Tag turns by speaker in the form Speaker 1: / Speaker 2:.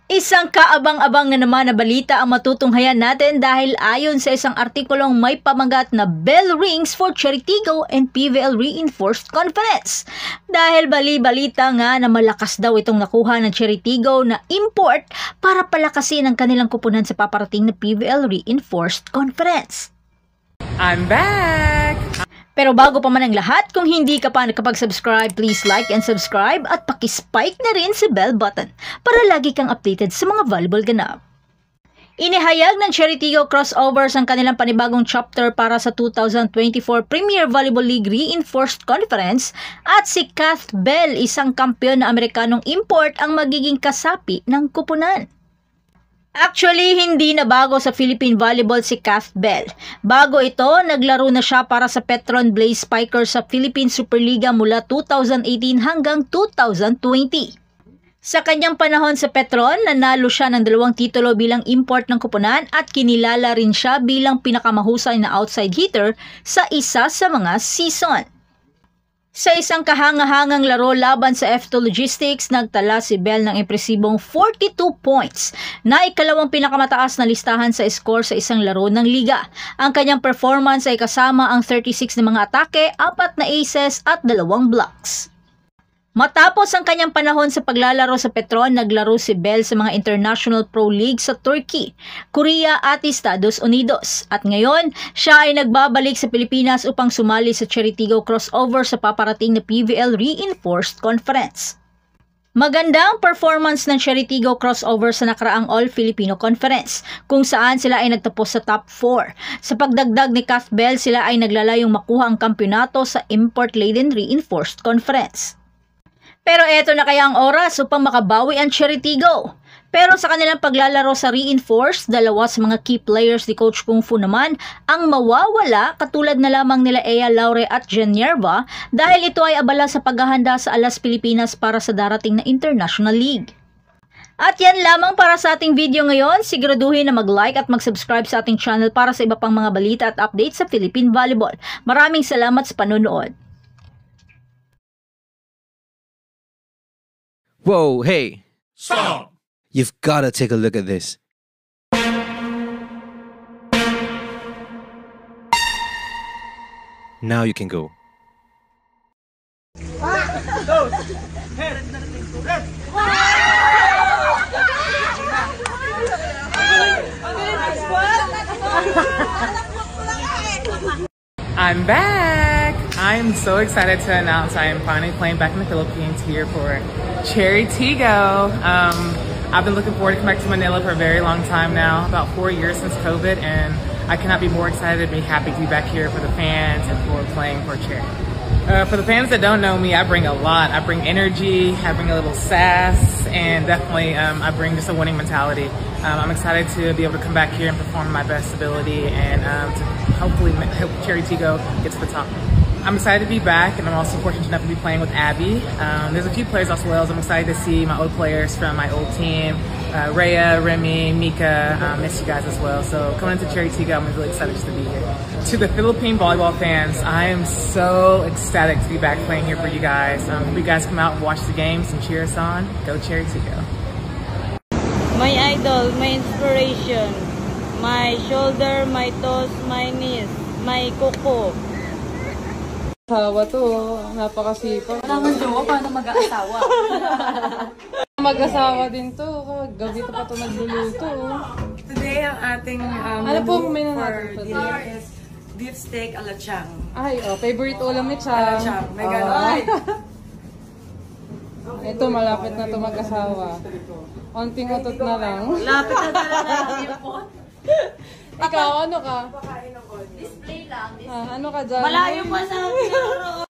Speaker 1: Isang kaabang-abang na naman na balita ang matutunghayan natin dahil ayon sa isang artikulong may pamagat na bell rings for Cheritigo and PVL Reinforced Conference. Dahil bali-balita nga na malakas daw itong nakuha ng Cheritigo na import para palakasin ang kanilang kupunan sa paparating na PVL Reinforced Conference.
Speaker 2: I'm back!
Speaker 1: Pero bago pa man ang lahat, kung hindi ka pa nakapag-subscribe, please like and subscribe at pakispike na rin si bell button para lagi kang updated sa mga volleyball ganap. Inihayag ng Cheritigo Crossovers ang kanilang panibagong chapter para sa 2024 Premier Volleyball League Reinforced Conference at si Kath Bell, isang kampiyon na Amerikanong import ang magiging kasapi ng kupunan. Actually, hindi na bago sa Philippine Volleyball si Kath Bell. Bago ito, naglaro na siya para sa Petron Blaze Spikers sa Philippine Superliga mula 2018 hanggang 2020. Sa kanyang panahon sa Petron, nanalo siya ng 2 titulo bilang import ng kupunan at kinilala rin siya bilang pinakamahusay na outside hitter sa isa sa mga season. Sa isang kahangahangang laro laban sa F2 Logistics, nagtala si Bell ng impresibong 42 points na ikalawang pinakamataas na listahan sa score sa isang laro ng liga. Ang kanyang performance ay kasama ang 36 na mga atake, 4 na aces at 2 blocks. Matapos ang kanyang panahon sa paglalaro sa Petron, naglaro si Bell sa mga International Pro League sa Turkey, Korea at Estados Unidos. At ngayon, siya ay nagbabalik sa Pilipinas upang sumali sa Cheritigo Crossover sa paparating na PVL Reinforced Conference. Maganda ang performance ng Cheritigo Crossover sa nakaraang All-Filipino Conference, kung saan sila ay nagtapos sa top 4. Sa pagdagdag ni Kath Bell, sila ay naglalayong makuha ang kampiyonato sa Import-Laden Reinforced Conference. Pero eto na kaya ang oras upang makabawi ang Cheritigo. Pero sa kanilang paglalaro sa Reinforced, 2 sa mga key players ni Coach Kung Fu naman ang mawawala, katulad na lamang nila Ea Laure at Genierva dahil ito ay abala sa paghahanda sa Alas Pilipinas para sa darating na International League. At yan lamang para sa ating video ngayon. Siguraduhin na mag-like at mag-subscribe sa ating channel para sa iba pang mga balita at updates sa Philippine Volleyball. Maraming salamat sa panonood.
Speaker 3: Whoa, hey!
Speaker 4: Stop!
Speaker 3: You've gotta take a look at this. Now you can go.
Speaker 2: I'm back! I'm so excited to announce I am finally playing back in the Philippines here for Cheritigo. I've been looking forward to coming back to Manila for a very long time now, about 4 years since COVID, and I cannot be more excited and be happy to be back here for the fans and for playing for Cherry. For the fans that don't know me, I bring a lot. I bring energy, I bring a little sass, and definitely I bring just a winning mentality. I'm excited to be able to come back here and perform my best ability and to hopefully help Cheritigo get to the top. I'm excited to be back, and I'm also fortunate enough to be playing with Abby. There's a few players as well. I'm excited to see my old players from my old team, Rhea, Remy, Mika. Miss you guys as well. So coming into Cheritigo, I'm really excited just to be here. To the Philippine volleyball fans, I am so ecstatic to be back playing here for you guys. Hope you guys come out and watch the games and cheer us on. Go Cheritigo.
Speaker 5: My idol, my inspiration, my shoulder, my toes, my knees, my kuko.
Speaker 6: Asawa to, napakasipag.
Speaker 7: Wala man jowa, paano mag-aasawa?
Speaker 6: Mag-asawa din to, gabi to pa to nagluluto.
Speaker 7: Today, ang ating
Speaker 6: ano po menu natin
Speaker 7: dinner is beef steak a la Chang.
Speaker 6: Ay, favorite ulam ni Chang.
Speaker 7: Chang, may gano'n.
Speaker 6: Ito, malapit na to mag-asawa. Onting utot na lang.
Speaker 7: Lapit na talaga.
Speaker 6: Ikaw, ano ka?
Speaker 7: Display lang.
Speaker 6: Ano ka dyan?
Speaker 7: Malayo pa sa akin.